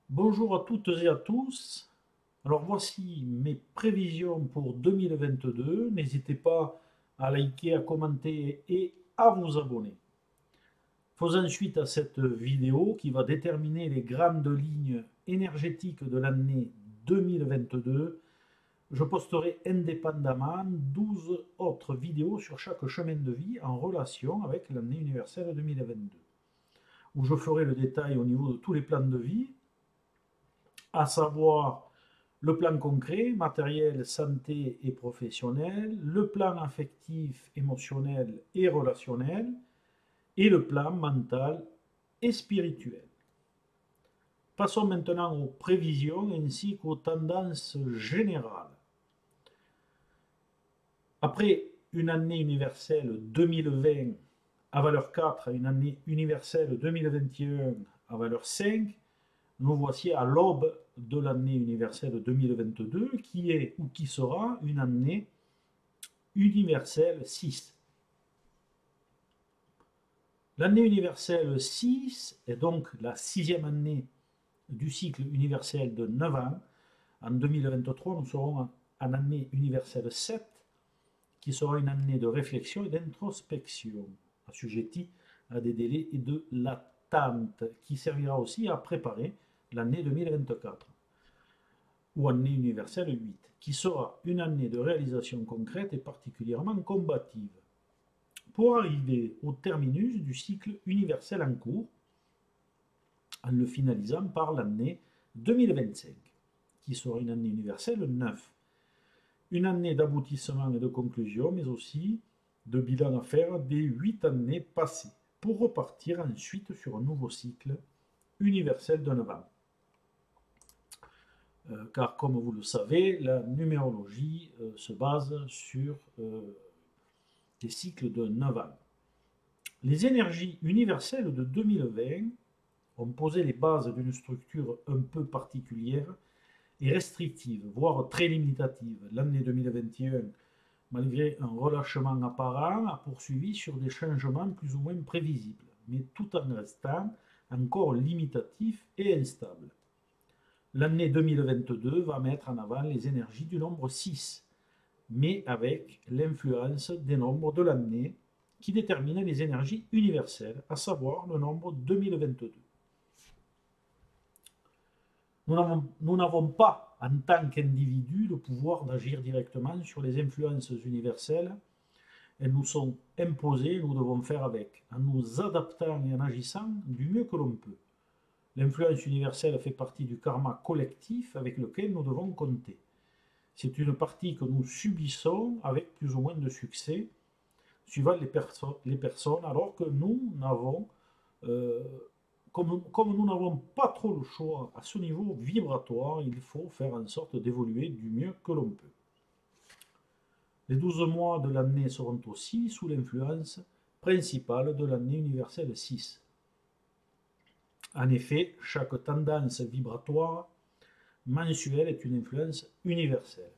Bonjour à toutes et à tous. Alors voici mes prévisions pour 2022. N'hésitez pas à liker, à commenter et à vous abonner. Faisant suite à cette vidéo qui va déterminer les grandes lignes énergétiques de l'année 2022, je posterai indépendamment 12 autres vidéos sur chaque chemin de vie en relation avec l'année universelle 2022, où je ferai le détail au niveau de tous les plans de vie, à savoir le plan concret, matériel, santé et professionnel, le plan affectif, émotionnel et relationnel, et le plan mental et spirituel. Passons maintenant aux prévisions ainsi qu'aux tendances générales. Après une année universelle 2020 à valeur 4 et une année universelle 2021 à valeur 5, nous voici à l'aube de l'année universelle 2022 qui est ou qui sera une année universelle 6. L'année universelle 6 est donc la sixième année du cycle universel de 9 ans. En 2023, nous serons en année universelle 7, qui sera une année de réflexion et d'introspection, assujettie à des délais et de l'attente, qui servira aussi à préparer l'année 2024, ou année universelle 8, qui sera une année de réalisation concrète et particulièrement combative, pour arriver au terminus du cycle universel en cours, en le finalisant par l'année 2025, qui sera une année universelle 9. Une année d'aboutissement et de conclusion, mais aussi de bilan à faire des 8 années passées, pour repartir ensuite sur un nouveau cycle universel de 9 ans. Car comme vous le savez, la numérologie se base sur des cycles de 9 ans. Les énergies universelles de 2020 ont posé les bases d'une structure un peu particulière et restrictive, voire très limitative. L'année 2021, malgré un relâchement apparent, a poursuivi sur des changements plus ou moins prévisibles, mais tout en restant encore limitatif et instable. L'année 2022 va mettre en avant les énergies du nombre 6, mais avec l'influence des nombres de l'année qui déterminent les énergies universelles, à savoir le nombre 2022. Nous n'avons pas, en tant qu'individus, le pouvoir d'agir directement sur les influences universelles. Elles nous sont imposées, nous devons faire avec, en nous adaptant et en agissant du mieux que l'on peut. L'influence universelle fait partie du karma collectif avec lequel nous devons compter. C'est une partie que nous subissons avec plus ou moins de succès, suivant les personnes, alors que nous n'avons, euh, comme nous n'avons pas trop le choix à ce niveau vibratoire, il faut faire en sorte d'évoluer du mieux que l'on peut. Les 12 mois de l'année seront aussi sous l'influence principale de l'année universelle 6. En effet, chaque tendance vibratoire mensuelle est une influence universelle,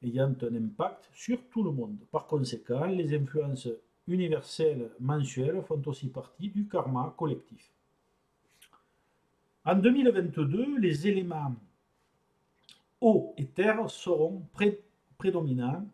ayant un impact sur tout le monde. Par conséquent, les influences universelles mensuelles font aussi partie du karma collectif. En 2022, les éléments eau et terre seront prédominants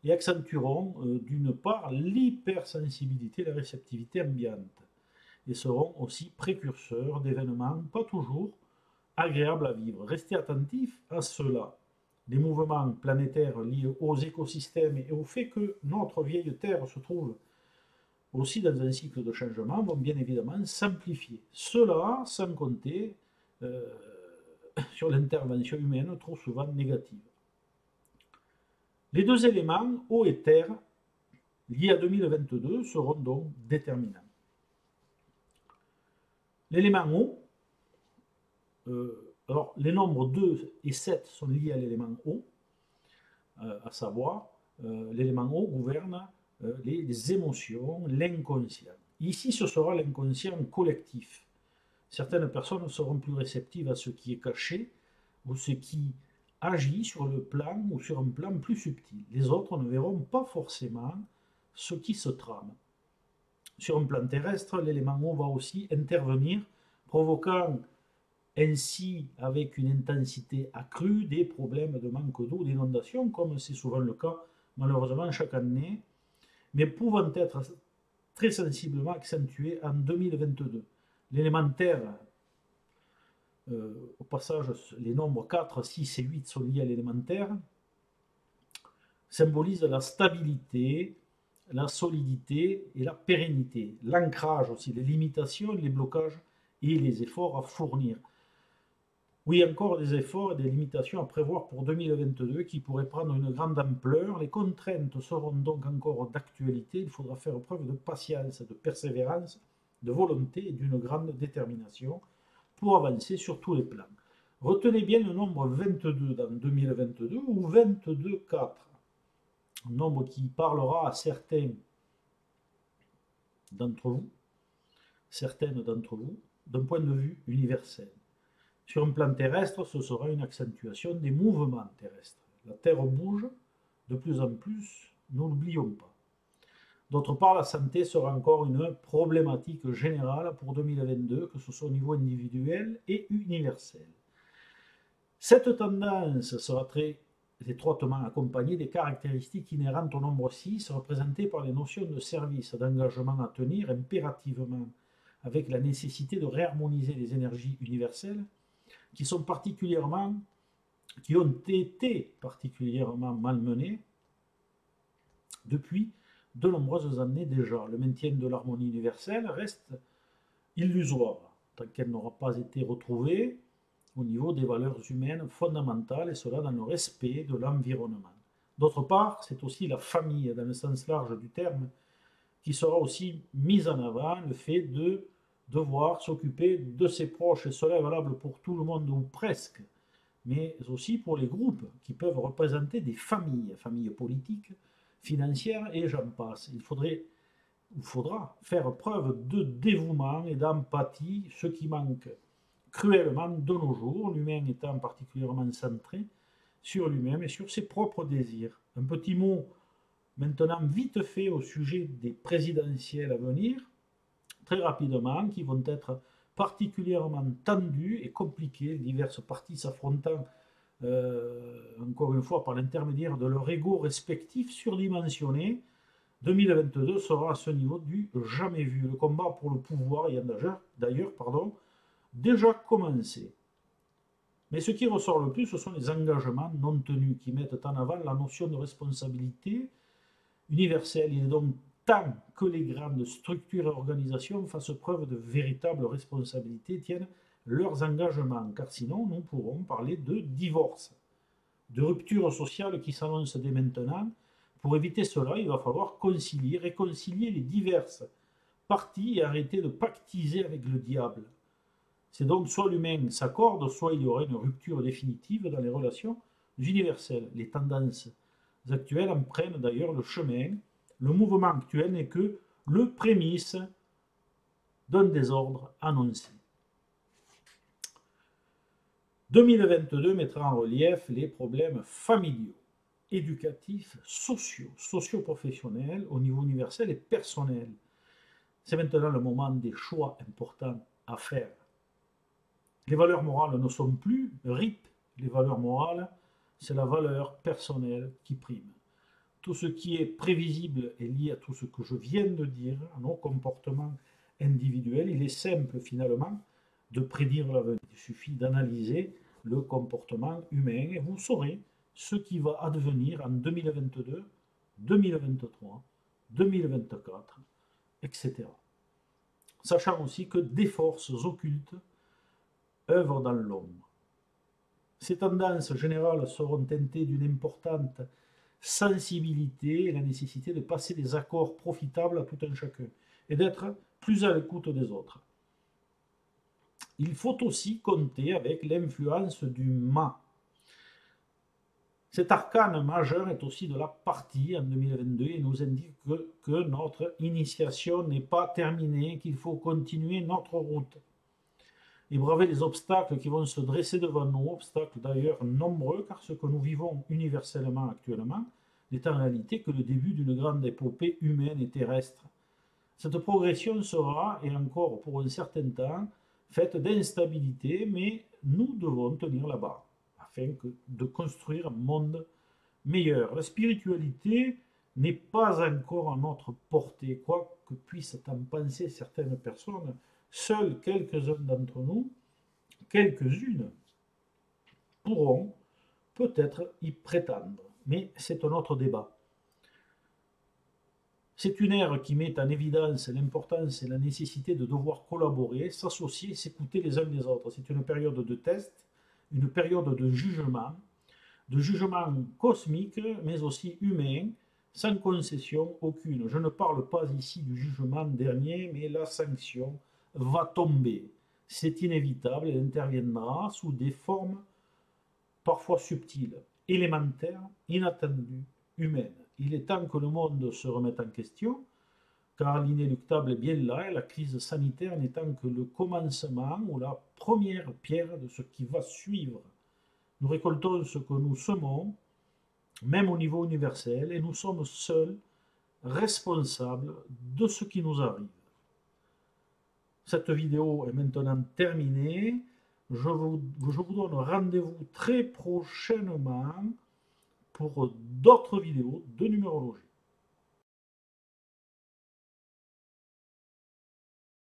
et accentueront d'une part l'hypersensibilité et la réceptivité ambiante, et seront aussi précurseurs d'événements pas toujours agréables à vivre. Restez attentifs à cela. Les mouvements planétaires liés aux écosystèmes et au fait que notre vieille Terre se trouve aussi dans un cycle de changement vont bien évidemment s'amplifier. Cela sans compter euh, sur l'intervention humaine trop souvent négative. Les deux éléments, eau et terre, liés à 2022, seront donc déterminants. L'élément eau, alors les nombres 2 et 7 sont liés à l'élément eau, à savoir l'élément eau gouverne les émotions, l'inconscient. Ici, ce sera l'inconscient collectif. Certaines personnes seront plus réceptives à ce qui est caché ou ce qui agit sur le plan ou sur un plan plus subtil. Les autres ne verront pas forcément ce qui se trame. Sur un plan terrestre, l'élément eau va aussi intervenir, provoquant ainsi avec une intensité accrue des problèmes de manque d'eau, d'inondation, comme c'est souvent le cas malheureusement chaque année, mais pouvant être très sensiblement accentués en 2022. L'élémentaire, au passage, les nombres 4, 6 et 8 sont liés à l'élémentaire, symbolise la stabilité, la solidité et la pérennité. L'ancrage aussi, les limitations, les blocages et les efforts à fournir. Oui, encore des efforts et des limitations à prévoir pour 2022 qui pourraient prendre une grande ampleur. Les contraintes seront donc encore d'actualité. Il faudra faire preuve de patience, de persévérance, de volonté et d'une grande détermination pour avancer sur tous les plans. Retenez bien le nombre 22 dans 2022 ou 22-4, un nombre qui parlera à certaines d'entre vous, d'un point de vue universel. Sur un plan terrestre, ce sera une accentuation des mouvements terrestres. La Terre bouge de plus en plus, ne l'oublions pas. D'autre part, la santé sera encore une problématique générale pour 2022, que ce soit au niveau individuel et universel. Cette tendance sera très étroitement accompagnée des caractéristiques inhérentes au nombre 6, représentées par les notions de service, d'engagement à tenir impérativement, avec la nécessité de réharmoniser les énergies universelles, qui ont été particulièrement malmenées depuis de nombreuses années déjà. Le maintien de l'harmonie universelle reste illusoire, tant qu'elle n'aura pas été retrouvée au niveau des valeurs humaines fondamentales, et cela dans le respect de l'environnement. D'autre part, c'est aussi la famille, dans le sens large du terme, qui sera aussi mise en avant, le fait de devoir s'occuper de ses proches, et cela est valable pour tout le monde ou presque, mais aussi pour les groupes qui peuvent représenter des familles, familles politiques, financières et j'en passe. Il faudra faire preuve de dévouement et d'empathie, ce qui manque cruellement de nos jours, l'humain étant particulièrement centré sur lui-même et sur ses propres désirs. Un petit mot maintenant vite fait au sujet des présidentielles à venir, très rapidement, qui vont être particulièrement tendues et compliquées, diverses parties s'affrontant encore une fois par l'intermédiaire de leur ego respectif surdimensionné. 2022 sera à ce niveau du jamais vu. Le combat pour le pouvoir ayant d'ailleurs déjà commencé. Mais ce qui ressort le plus, ce sont les engagements non tenus qui mettent en avant la notion de responsabilité universelle. Il est donc temps que les grandes structures et organisations fassent preuve de véritable responsabilité, tiennent leurs engagements, car sinon nous pourrons parler de divorce, de rupture sociale qui s'annonce dès maintenant. Pour éviter cela, il va falloir réconcilier les diverses parties et arrêter de pactiser avec le diable. C'est donc soit l'humain s'accorde, soit il y aura une rupture définitive dans les relations universelles. Les tendances actuelles en prennent d'ailleurs le chemin. Le mouvement actuel n'est que le prémisse d'un désordre annoncé. 2022 mettra en relief les problèmes familiaux, éducatifs, sociaux, socio-professionnels au niveau universel et personnel. C'est maintenant le moment des choix importants à faire. Les valeurs morales ne sont plus RIP. Les valeurs morales, c'est la valeur personnelle qui prime. Tout ce qui est prévisible est lié à tout ce que je viens de dire, à nos comportements individuels. Il est simple finalement de prédire l'avenir. Il suffit d'analyser le comportement humain et vous saurez ce qui va advenir en 2022, 2023, 2024, etc. Sachant aussi que des forces occultes œuvrent dans l'ombre. Ces tendances générales seront teintées d'une importante sensibilité et la nécessité de passer des accords profitables à tout un chacun et d'être plus à l'écoute des autres. Il faut aussi compter avec l'influence du Ma. Cet arcane majeur est aussi de la partie en 2022 et nous indique que notre initiation n'est pas terminée, qu'il faut continuer notre route et braver les obstacles qui vont se dresser devant nous, obstacles d'ailleurs nombreux, car ce que nous vivons universellement actuellement n'est en réalité que le début d'une grande épopée humaine et terrestre. Cette progression sera, et encore pour un certain temps, faite d'instabilité, mais nous devons tenir la barre afin de construire un monde meilleur. La spiritualité n'est pas encore à notre portée, quoi que puissent en penser certaines personnes. Seuls quelques-uns d'entre nous, quelques-unes, pourront peut-être y prétendre. Mais c'est un autre débat. C'est une ère qui met en évidence l'importance et la nécessité de devoir collaborer, s'associer et s'écouter les uns les autres. C'est une période de test, une période de jugement cosmique, mais aussi humain, sans concession aucune. Je ne parle pas ici du jugement dernier, mais la sanction va tomber. C'est inévitable, elle interviendra sous des formes parfois subtiles, élémentaires, inattendues, humaines. Il est temps que le monde se remette en question, car l'inéluctable est bien là, et la crise sanitaire n'étant que le commencement ou la première pierre de ce qui va suivre. Nous récoltons ce que nous semons, même au niveau universel, et nous sommes seuls responsables de ce qui nous arrive. Cette vidéo est maintenant terminée. Je vous donne rendez-vous très prochainement pour d'autres vidéos de numérologie.